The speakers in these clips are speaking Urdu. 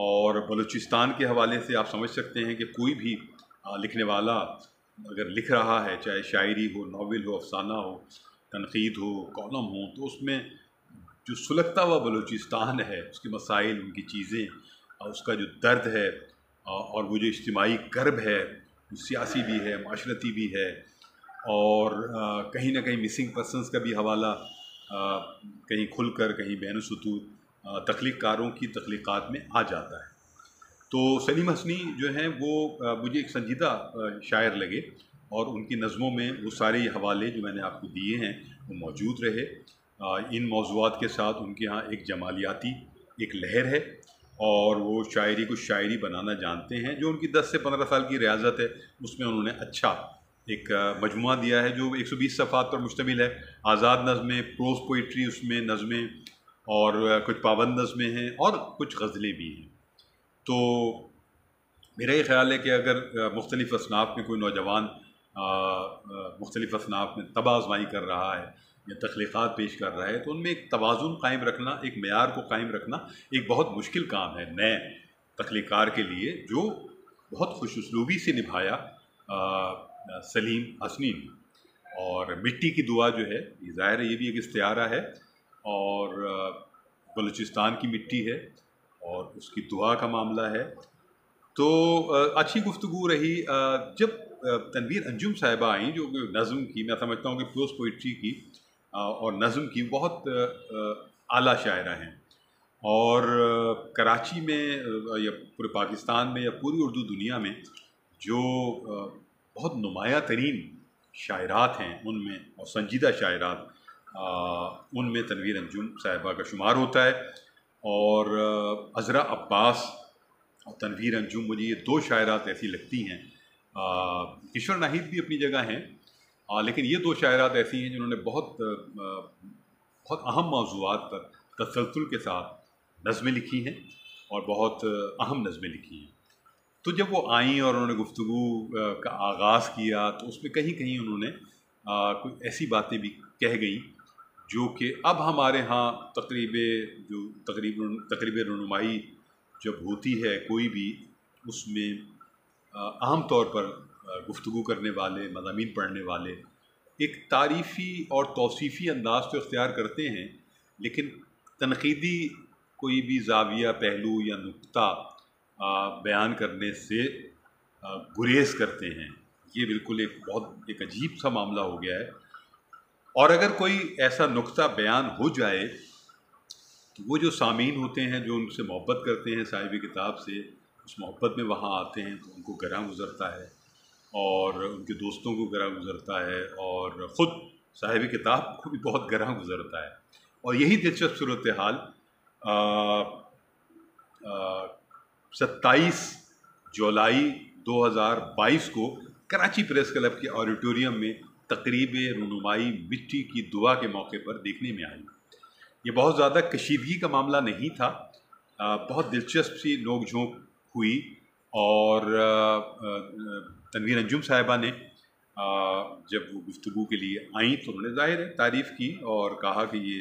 اور بلوچستان کے حوالے سے آپ سمجھ سکتے ہیں کہ کوئی بھی لکھنے والا اگر لکھ رہا ہے، چاہے شاعری ہو، ناول ہو، افسانہ ہو، تنقید ہو، کالم ہو، تو اس میں جو سلگتا ہوا بلوچستان ہے، اس کے مسائل، ان کی چیزیں، اس کا جو درد ہے، اور وہ جو اجتماعی کرب ہے، وہ سیاسی بھی ہے، معاشرتی بھی ہے، اور کہیں نہ کہیں مسنگ پرسنس کا بھی حوالہ کہیں کھل کر، کہیں بین السطور تخلیق کاروں کی تخلیقات میں آ جاتا ہے۔ تو سلیم حسنی جو ہیں وہ مجھے ایک سنجیدہ شاعر لگے، اور ان کی نظموں میں وہ سارے حوالے جو میں نے آپ کو دیے ہیں وہ موجود رہے۔ ان موضوعات کے ساتھ ان کے ہاں ایک جمالیاتی ایک لہر ہے، اور وہ شاعری کو شاعری بنانا جانتے ہیں۔ جو ان کی 10 سے 15 سال کی ریاضت ہے، اس میں انہوں نے اچھا ایک مجموعہ دیا ہے جو 120 صفحات پر مشتمل ہے۔ آزاد نظمیں، پروز پوئٹری اس میں نظمیں، اور کچھ پابند نظمیں ہیں، اور کچھ غزلیں بھی ہیں۔ تو میرا یہ خیال ہے کہ اگر مختلف اصناف میں کوئی نوجوان مختلف اصناف میں طبع آزمائی کر رہا ہے یا تخلیقات پیش کر رہا ہے، تو ان میں ایک توازن قائم رکھنا، ایک معیار کو قائم رکھنا ایک بہت مشکل کام ہے نئے تخلیقار کے لیے، جو بہت خوش اسلوبی سے نبھایا سلیم حسنی نے۔ اور مٹی کی دعا جو ہے، یہ ظاہر ہے یہ بھی ایک استعارہ ہے، اور بلوچستان کی مٹی ہے، اور اس کی دعا کا معاملہ ہے۔ تو اچھی گفتگو رہی۔ جب تنویر انجم صاحبہ آئیں، جو نظم کی، میں سمجھتا ہوں کہ پروز پوئٹری کی اور نظم کی بہت اعلیٰ شاعرہ ہیں، اور کراچی میں یا پورے پاکستان میں یا پوری اردو دنیا میں جو بہت نمایاں ترین شاعرات ہیں ان میں، اور سنجیدہ شاعرات، ان میں تنویر انجم صاحبہ کا شمار ہوتا ہے۔ اور عذرا عباس اور تنویر انجم، مجھے یہ دو شاعرات ایسی لگتی ہیں۔ کشور ناہید بھی اپنی جگہ ہیں، لیکن یہ دو شاعرات ایسی ہیں جنہوں نے بہت اہم موضوعات پر تسلسل کے ساتھ نظمیں لکھی ہیں، اور بہت اہم نظمیں لکھی ہیں۔ تو جب وہ آئیں اور انہوں نے گفتگو کا آغاز کیا، تو اس میں کہیں کہیں انہوں نے کوئی ایسی باتیں بھی کہہ گئیں جو کہ اب ہمارے ہاں تقریب رونمائی جب ہوتی ہے کوئی بھی، اس میں عام طور پر گفتگو کرنے والے، مضامین پڑھنے والے ایک تعریفی اور توصیفی انداز تو اختیار کرتے ہیں، لیکن تنقیدی کوئی بھی زاویہ، پہلو یا نقطہ بیان کرنے سے گریز کرتے ہیں۔ یہ بالکل ایک عجیب سا معاملہ ہو گیا ہے۔ اور اگر کوئی ایسا نقطہ بیان ہو جائے تو وہ جو سامعین ہوتے ہیں، جو ان سے محبت کرتے ہیں صاحب کتاب سے، اس محبت میں وہاں آتے ہیں، تو ان کو گراں گزرتا ہے، اور ان کے دوستوں کو گراں گزرتا ہے، اور خود صاحب کتاب کو بھی بہت گراں گزرتا ہے۔ اور یہی دلچسپ صورتحال 27 جولائی 2022 کو کراچی پریس کلب کے آڈیٹوریم میں تقریب رونمائی مٹی کی دعا کے موقع پر دیکھنے میں آئی۔ یہ بہت زیادہ کشیدگی کا معاملہ نہیں تھا، بہت دلچسپ سی نوک جھونک ہوئی، اور تنویر انجم صاحبہ نے جب وہ گفتگو کے لیے آئیں تو انہوں نے ظاہر ہے تعریف کی، اور کہا کہ یہ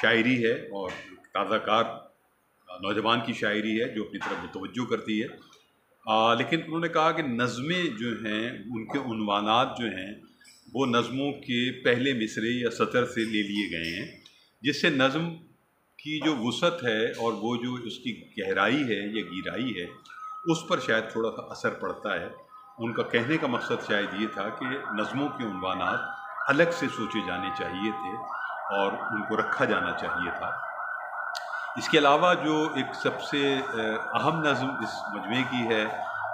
شاعری ہے، اور تازہ کار نوجوان کی شاعری ہے جو اپنی طرف متوجہ کرتی ہے۔ لیکن انہوں نے کہا کہ نظمیں جو ہیں، ان کے عنوانات جو ہیں، وہ نظموں کے پہلے مصرعے یا سطر سے لے لیے گئے ہیں، جس سے نظم کی جو وسعت ہے اور وہ جو اس کی گہرائی ہے یا گہرائی ہے، اس پر شاید تھوڑا سا اثر پڑتا ہے۔ ان کا کہنے کا مقصد شاید یہ تھا کہ نظموں کے عنوانات الگ سے سوچے جانے چاہیے تھے، اور ان کو رکھا جانا چاہیے تھا۔ اس کے علاوہ جو ایک سب سے اہم نظم اس مجموعے کی ہے،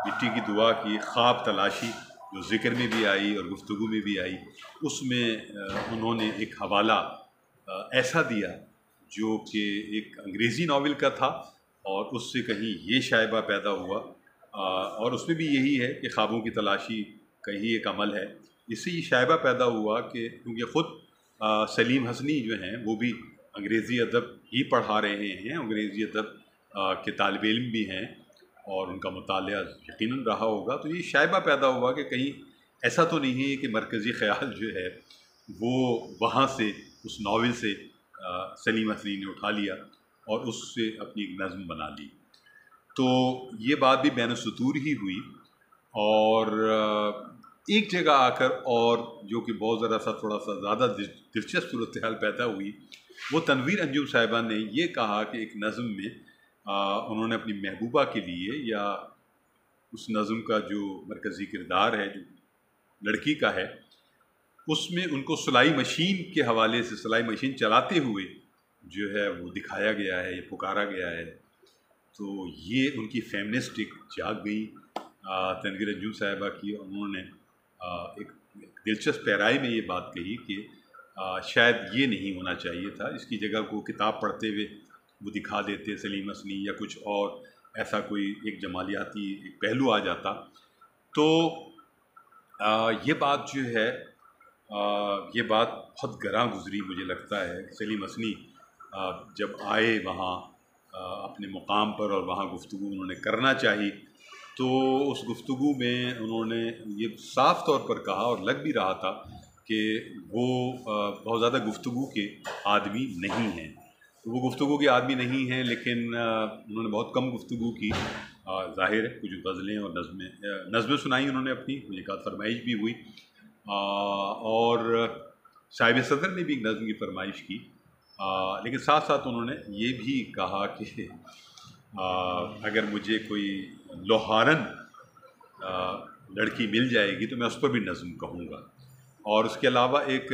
مٹی کی دعا کی، خواب تلاشی، جو ذکر میں بھی آئی اور گفتگو میں بھی آئی، اس میں انہوں نے ایک حوالہ ایسا دیا جو کہ ایک انگریزی ناول کا تھا، اور اس سے کہیں یہ شائبہ پیدا ہوا، اور اس میں بھی یہی ہے کہ خوابوں کی تلاشی کا ہی ایک عمل ہے۔ اس سے یہ شائبہ پیدا ہوا کہ کیونکہ خود سلیم حسنی جو ہیں وہ بھی انگریزی ادب ہی پڑھا رہے ہیں، انگریزی ادب کے طالب علم بھی ہیں، اور ان کا مطالعہ یقیناً رہا ہوگا، تو یہ شائبہ پیدا ہوا کہ کہیں ایسا تو نہیں ہے کہ مرکزی خیال جو ہے وہ وہاں سے اس ناول سے سلیم حسنی نے اٹھا لیا اور اس سے اپنی ایک نظم بنا لی۔ تو یہ بات بھی بین السطور ہی ہوئی، اور ایک جگہ آ کر اور جو کہ بہت ذرا سا تھوڑا سا زیادہ دلچسپ صورتحال پیدا ہوئی، وہ تنویر انجم صاحبہ نے یہ کہا کہ ایک نظم میں انہوں نے اپنی محبوبہ کے لیے، یا اس نظم کا جو مرکزی کردار ہے جو لڑکی کا ہے، اس میں ان کو سلائی مشین کے حوالے سے سلائی مشین چلاتے ہوئے جو ہے وہ دکھایا گیا ہے یا پکارا گیا ہے۔ تو یہ ان کی فیمنسٹک جاگ گئی تنویر انجم صاحبہ کی۔ انہوں نے ایک دلچسپ پیرائی میں یہ بات کہی کہ شاید یہ نہیں ہونا چاہیے تھا، اس کی جگہ کو کتاب پڑھتے ہوئے وہ دکھا دیتے سلیم حسنی یا کچھ اور ایسا کوئی ایک جمالیاتی ایک پہلو آ جاتا۔ تو یہ بات جو ہے یہ بات بہت گراں گزری مجھے لگتا ہے۔ سلیم حسنی جب آئے وہاں اپنے مقام پر اور وہاں گفتگو انہوں نے کرنا چاہی، تو اس گفتگو میں انہوں نے یہ صاف طور پر کہا اور لگ بھی رہا تھا کہ وہ بہت زیادہ گفتگو کے آدمی نہیں ہیں۔ وہ گفتگو کے آدمی نہیں ہیں، لیکن انہوں نے بہت کم گفتگو کی، ظاہر ہے کچھ غزلیں اور نظمیں سنائی انہوں نے اپنی، مجھے کہا فرمائش بھی ہوئی، اور صاحب صدر نے بھی ایک نظم کی فرمائش کی، لیکن ساتھ ساتھ انہوں نے یہ بھی کہا کہ اگر مجھے کوئی لوہارن لڑکی مل جائے گی تو میں اس پر بھی نظم کہوں گا۔ اور اس کے علاوہ ایک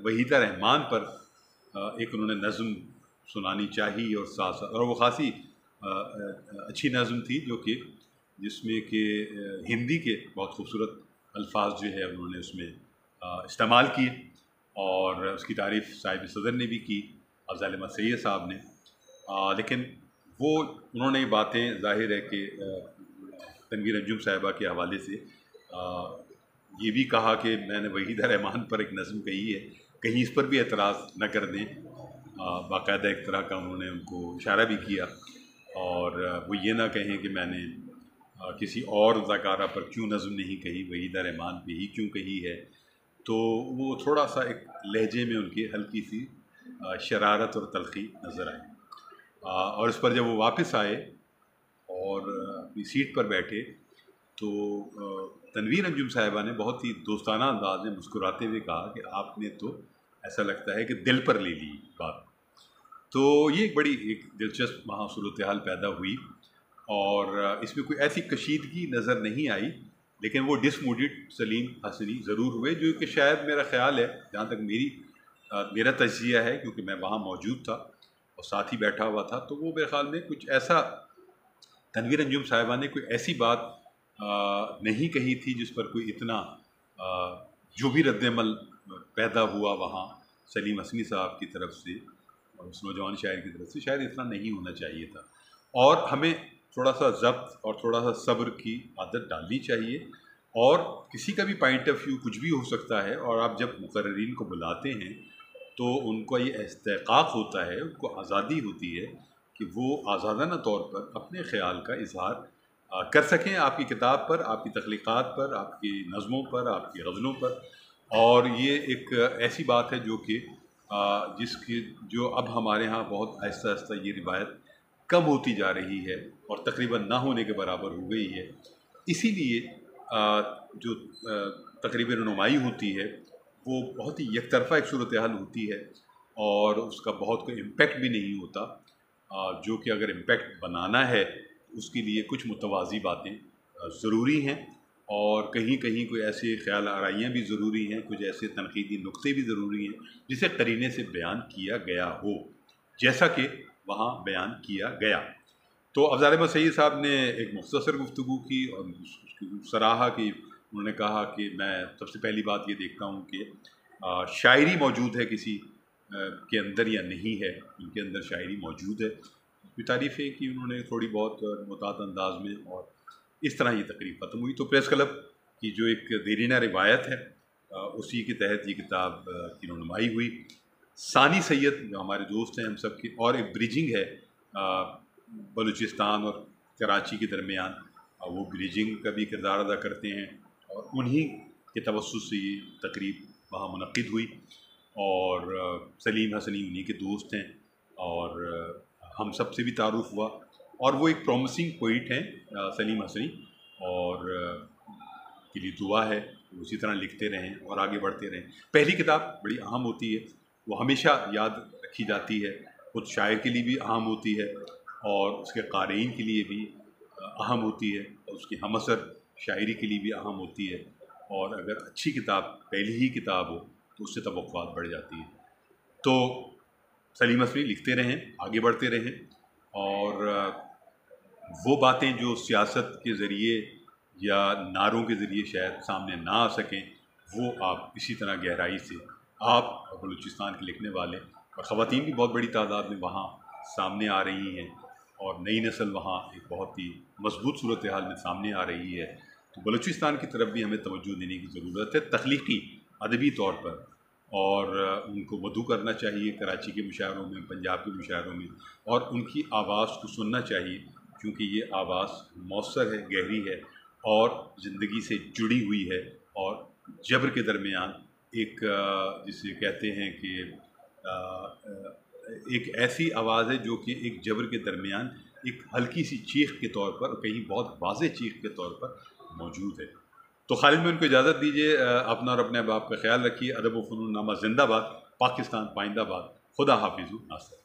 وحیدہ رحمان پر ایک انہوں نے نظم سنانی چاہی، اور ساتھ ساتھ، اور وہ خاصی اچھی نظم تھی جو کہ جس میں کہ ہندی کے بہت خوبصورت الفاظ جو ہے انہوں نے اس میں استعمال کیے، اور اس کی تعریف صاحب صدر نے بھی کی، افضل احمد سید صاحب نے، لیکن وہ انہوں نے یہ باتیں ظاہر ہے کہ تنویر انجم صاحبہ کے حوالے سے یہ بھی کہا کہ میں نے وحیدہ رحمان پر ایک نظم کہی ہے، کہیں اس پر بھی اعتراض نہ کر دیں، باقاعدہ ایک طرح کا انہوں نے ان کو اشارہ بھی کیا، اور وہ یہ نہ کہیں کہ میں نے کسی اور اداکارہ پر کیوں نظم نہیں کہی، وحیدہ رحمان پہ ہی کیوں کہی ہے۔ تو وہ تھوڑا سا ایک لہجے میں ان کی ہلکی سی شرارت اور تلخی نظر آئی، اور اس پر جب وہ واپس آئے اور اپنی سیٹ پر بیٹھے تو تنویر انجم صاحبہ نے بہت ہی دوستانہ انداز میں مسکراتے ہوئے کہا کہ آپ نے تو ایسا لگتا ہے کہ دل پر لے لی بات۔ تو یہ ایک بڑی ایک دلچسپ وہاں صورتحال پیدا ہوئی، اور اس میں کوئی ایسی کشیدگی نظر نہیں آئی، لیکن وہ ڈس موڈڈ سلیم حسنی ضرور ہوئے، جو کہ شاید میرا خیال ہے، جہاں تک میرا تجزیہ ہے، کیونکہ میں وہاں موجود تھا اور ساتھ ہی بیٹھا ہوا تھا، تو وہ میرے خیال میں کچھ ایسا تنویر انجم صاحبہ نے کوئی ایسی بات نہیں کہی تھی جس پر کوئی اتنا جو بھی رد عمل پیدا ہوا وہاں سلیم حسنی صاحب کی طرف سے اور اس نوجوان شاعر کی طرف سے، شاید اتنا نہیں ہونا چاہیے تھا، اور ہمیں تھوڑا سا ضبط اور تھوڑا سا صبر کی عادت ڈالنی چاہیے، اور کسی کا بھی پوائنٹ آف ویو کچھ بھی ہو سکتا ہے، اور آپ جب مقررین کو بلاتے ہیں تو ان کو یہ استحقاق ہوتا ہے، ان کو آزادی ہوتی ہے کہ وہ آزادانہ طور پر اپنے خیال کا اظہار کر سکیں آپ کی کتاب پر، آپ کی تخلیقات پر، آپ کی نظموں پر، آپ کی غزلوں پر، اور یہ ایک ایسی بات ہے جو کہ جو اب ہمارے ہاں بہت آہستہ آہستہ یہ روایت کم ہوتی جا رہی ہے اور تقریباً نہ ہونے کے برابر ہو گئی ہے۔ اسی لیے جو تقریب رونمائی ہوتی ہے وہ بہت ہی یک طرفہ ایک صورتحال ہوتی ہے، اور اس کا بہت کوئی امپیکٹ بھی نہیں ہوتا، جو کہ اگر امپیکٹ بنانا ہے اس کے لیے کچھ متوازی باتیں ضروری ہیں، اور کہیں کہیں کوئی ایسے خیال آرائیاں بھی ضروری ہیں، کچھ ایسے تنقیدی نقطے بھی ضروری ہیں جسے قرینے سے بیان کیا گیا ہو، جیسا کہ وہاں بیان کیا گیا۔ تو افضل احمد سید صاحب نے ایک مختصر گفتگو کی اور اس کی سراہا کی، انہوں نے کہا کہ میں سب سے پہلی بات یہ دیکھتا ہوں کہ شاعری موجود ہے کسی کے اندر یا نہیں ہے، ان کے اندر شاعری موجود ہے۔ کوئی تعریفیں کی انہوں نے تھوڑی بہت محتاط انداز میں، اور اس طرح یہ تقریب ختم ہوئی۔ تو پریس کلب کی جو ایک دیرینہ روایت ہے اسی کے تحت یہ کتاب کی رونمائی ہوئی۔ ثانی سید جو ہمارے دوست ہیں ہم سب کی، اور ایک بریجنگ ہے بلوچستان اور کراچی کے درمیان، وہ بریجنگ کا بھی کردار ادا کرتے ہیں، اور انہی کے توسط سے یہ تقریب وہاں منعقد ہوئی، اور سلیم حسنی انہی کے دوست ہیں، اور ہم سب سے بھی تعارف ہوا، اور وہ ایک پرومسنگ پوئٹ ہیں سلیم حسنی، اور کے لیے دعا ہے اسی طرح لکھتے رہیں اور آگے بڑھتے رہیں۔ پہلی کتاب بڑی اہم ہوتی ہے، وہ ہمیشہ یاد رکھی جاتی ہے، خود شاعر کے لیے بھی اہم ہوتی ہے اور اس کے قارئین کے لیے بھی اہم ہوتی ہے، اور اس کی ہم اثر شاعری کے لیے بھی اہم ہوتی ہے، اور اگر اچھی کتاب پہلی ہی کتاب ہو تو اس سے توقعات بڑھ جاتی ہے۔ تو سلیم حسنی لکھتے رہیں، آگے بڑھتے رہیں، اور وہ باتیں جو سیاست کے ذریعے یا نعروں کے ذریعے شاید سامنے نہ آ سکیں، وہ آپ اسی طرح گہرائی سے آپ اور بلوچستان کے لکھنے والے اور خواتین بھی بہت بڑی تعداد میں وہاں سامنے آ رہی ہیں، اور نئی نسل وہاں ایک بہت ہی مضبوط صورتحال میں سامنے آ رہی ہے۔ تو بلوچستان کی طرف بھی ہمیں توجہ دینے کی ضرورت ہے، تخلیقی ادبی طور پر، اور ان کو مدعو کرنا چاہیے کراچی کے مشاعروں میں، پنجاب کے مشاعروں میں، اور ان کی آواز کو سننا چاہیے، کیونکہ یہ آواز مؤثر ہے، گہری ہے، اور زندگی سے جڑی ہوئی ہے، اور جبر کے درمیان ایک جسے کہتے ہیں کہ ایک ایسی آواز ہے جو کہ ایک جبر کے درمیان ایک ہلکی سی چیخ کے طور پر، کہیں بہت واضح چیخ کے طور پر موجود ہے۔ تو خالد میں ان کو اجازت دیجیے، اپنا اور اپنے احباب کا خیال رکھیے۔ ادب و فنون نامہ زندہ باد، پاکستان پائندہ باد، خدا حافظ ناصر۔